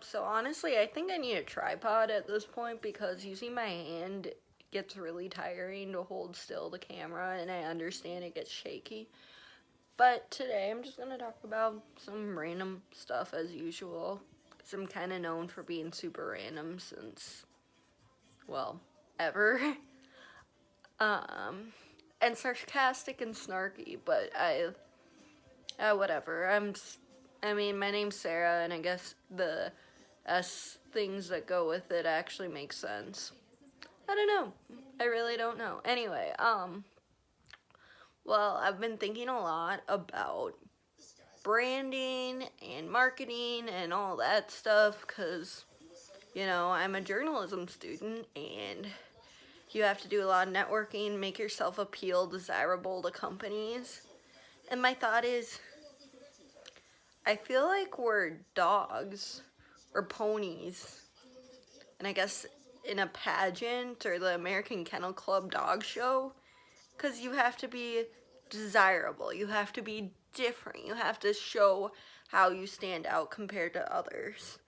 So honestly, I think I need a tripod at this point because using my hand gets really tiring to hold still the camera, and I understand it gets shaky. But today I'm just gonna talk about some random stuff as usual, because I'm kind of known for being super random since, well, ever. um, and sarcastic and snarky, but whatever. I mean, my name's Sarah, and I guess the S things that go with it actually make sense. I don't know. I really don't know. Anyway, well, I've been thinking a lot about branding and marketing and all that stuff because, I'm a journalism student and you have to do a lot of networking, make yourself appeal desirable to companies. And my thought is, I feel like we're dogs or ponies, and I guess in a pageant or the American Kennel Club dog show, because you have to be desirable, you have to be different, you have to show how you stand out compared to others.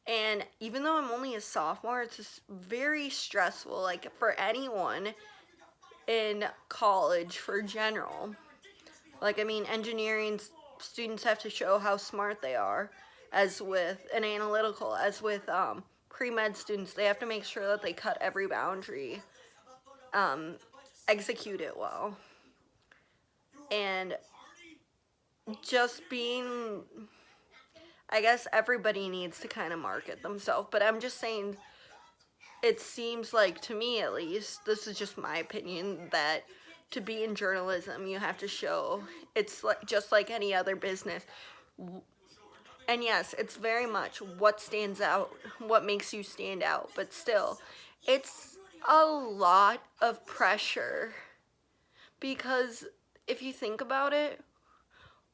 And even though I'm only a sophomore, it's just very stressful, like for anyone in college for general. Like, I mean, engineering students have to show how smart they are, as with an analytical, as with pre-med students, they have to make sure that they cut every boundary, um, execute it well. And just being, I guess everybody needs to kind of market themselves, but I'm just saying, it seems like, to me at least, this is just my opinion, that to be in journalism, you have to show it's like just like any other business. And yes, it's very much what stands out, what makes you stand out, but still, it's a lot of pressure because if you think about it,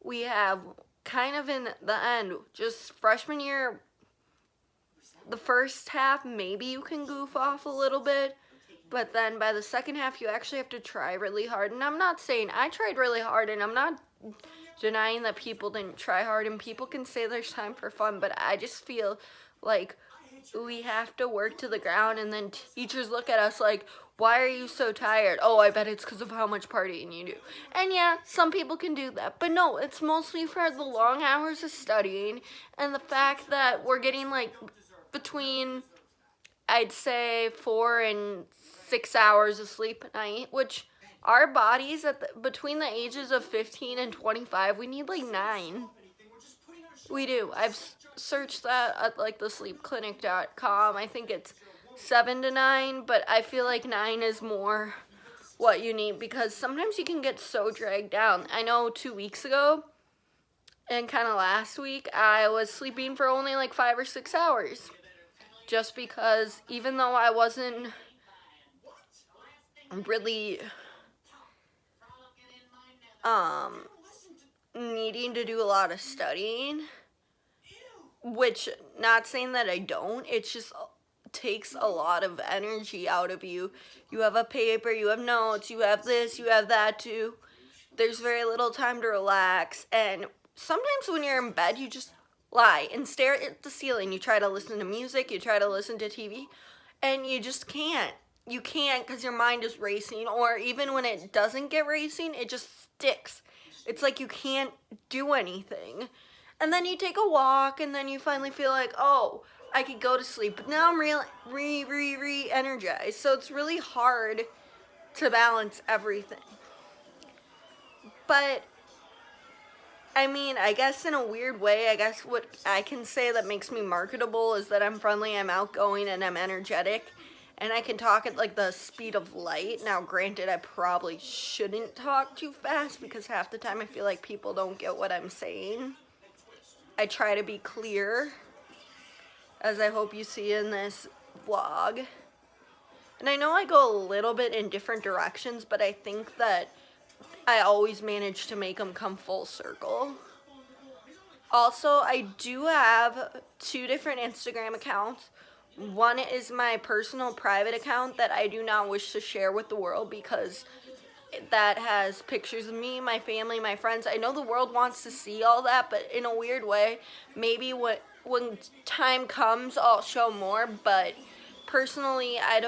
we have kind of in the end, just freshman year, the first half, maybe you can goof off a little bit, but then by the second half, you actually have to try really hard. And I'm not saying I tried really hard, and I'm not denying that people didn't try hard, and people can say there's time for fun, but I just feel like we have to work to the ground, and then teachers look at us like, why are you so tired? Oh, I bet it's because of how much partying you do. And yeah, some people can do that, but no, it's mostly for the long hours of studying and the fact that we're getting like between, I'd say, 4 and 6 hours of sleep a night, which our bodies between the ages of 15 and 25, we need like 9. We do. I've searched that at like the sleepclinic.com. I think it's 7 to 9, but I feel like 9 is more what you need because sometimes you can get so dragged down. I know 2 weeks ago and kind of last week, I was sleeping for only like 5 or 6 hours. Just because even though I wasn't really needing to do a lot of studying, which, not saying that I don't, it just takes a lot of energy out of you. You have a paper, you have notes, you have this, you have that too. There's very little time to relax, and sometimes when you're in bed, you just lie and stare at the ceiling. You try to listen to music, you try to listen to TV, and you just can't. You can't because your mind is racing, or even when it doesn't get racing, it just sticks. It's like you can't do anything. And then you take a walk, and then you finally feel like, oh, I could go to sleep. But now I'm re-energized. So it's really hard to balance everything. But I mean, I guess in a weird way, I guess what I can say that makes me marketable is that I'm friendly, I'm outgoing, and I'm energetic. And I can talk at like the speed of light. Now, granted, I probably shouldn't talk too fast because half the time I feel like people don't get what I'm saying. I try to be clear, as I hope you see in this vlog. And I know I go a little bit in different directions, but I think that I always manage to make them come full circle. Also, I do have 2 different Instagram accounts. One is my personal private account that I do not wish to share with the world because that has pictures of me, my family, my friends. I know the world wants to see all that, but in a weird way, maybe when time comes, I'll show more, but personally, I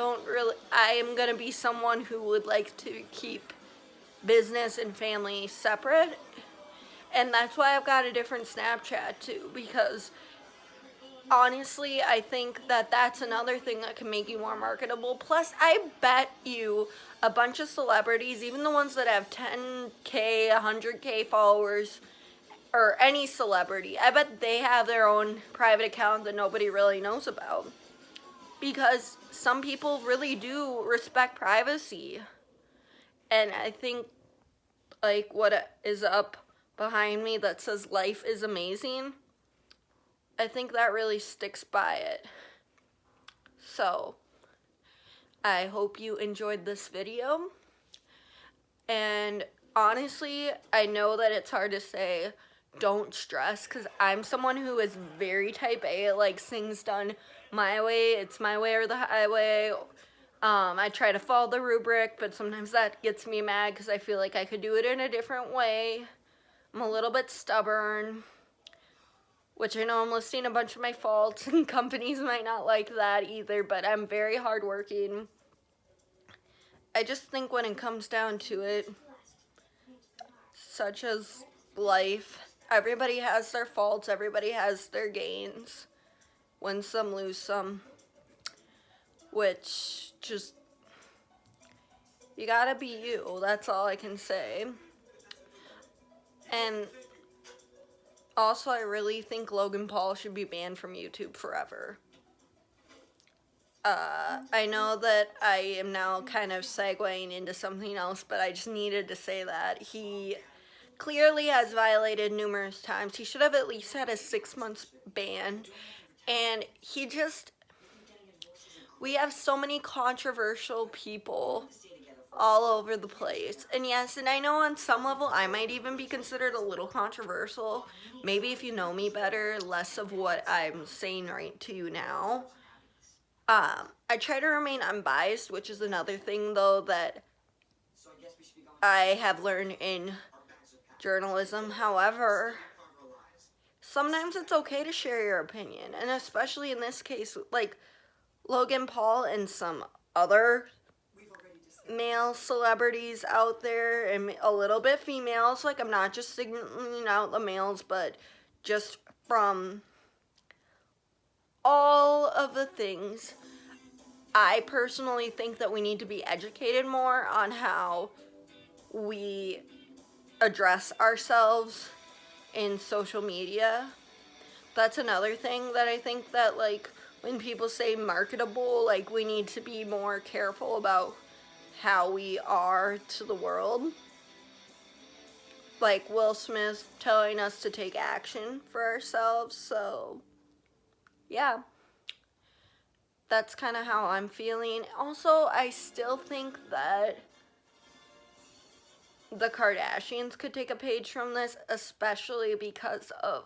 am going to be someone who would like to keep business and family separate, and that's why I've got a different Snapchat too, because honestly, I think that that's another thing that can make you more marketable. Plus, I bet you a bunch of celebrities, even the ones that have 10K, 100K followers, or any celebrity, I bet they have their own private account that nobody really knows about. Because some people really do respect privacy. And I think, like, what is up behind me that says life is amazing, I think that really sticks by it. So, I hope you enjoyed this video. And honestly, I know that it's hard to say don't stress, because I'm someone who is very type A, like things done my way, it's my way or the highway. I try to follow the rubric, but sometimes that gets me mad because I feel like I could do it in a different way. I'm a little bit stubborn, which I know I'm listing a bunch of my faults, and companies might not like that either, but I'm very hardworking. I just think when it comes down to it, such as life, everybody has their faults, everybody has their gains. Win some, lose some. Which, just, you gotta be you, that's all I can say. And also, I really think Logan Paul should be banned from YouTube forever. I know that I am now kind of segueing into something else, but I just needed to say that. He clearly has violated numerous times. He should have at least had a 6-month ban. And we have so many controversial people all over the place. And yes, and I know on some level I might even be considered a little controversial. Maybe if you know me better, less of what I'm saying right to you now. I try to remain unbiased, which is another thing, though, that I have learned in journalism. However, sometimes it's okay to share your opinion, and especially in this case, like Logan Paul and some other male celebrities out there, and a little bit females. Like, I'm not just singling out the males, but just from all of the things, I personally think that we need to be educated more on how we address ourselves in social media. That's another thing that I think that, like, when people say marketable, like, we need to be more careful about how we are to the world. Like Will Smith telling us to take action for ourselves, so yeah. That's kind of how I'm feeling. Also, I still think that the Kardashians could take a page from this, especially because of,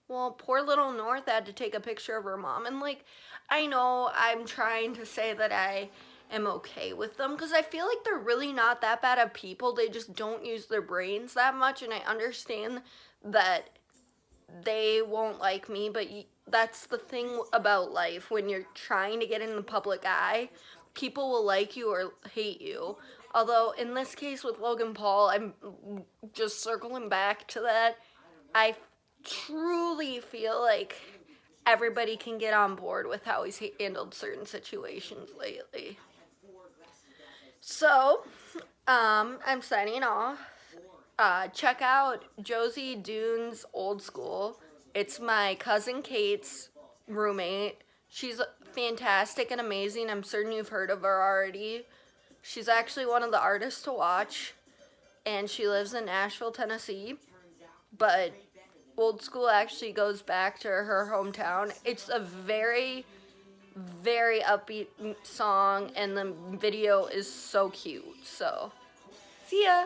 well, poor little North had to take a picture of her mom. And, like, I know I'm trying to say that I am okay with them, because I feel like they're really not that bad of people. They just don't use their brains that much, and I understand that they won't like me, but that's the thing about life. When you're trying to get in the public eye, people will like you or hate you. Although, in this case with Logan Paul, I'm just circling back to that, I truly feel like everybody can get on board with how he's handled certain situations lately. So, I'm signing off. Check out Josie Dunes Old School. It's my cousin Kate's roommate. She's fantastic and amazing. I'm certain you've heard of her already. She's actually one of the artists to watch, and she lives in Nashville, Tennessee. But Old School actually goes back to her hometown. It's a very, very upbeat song, and the video is so cute. So, see ya!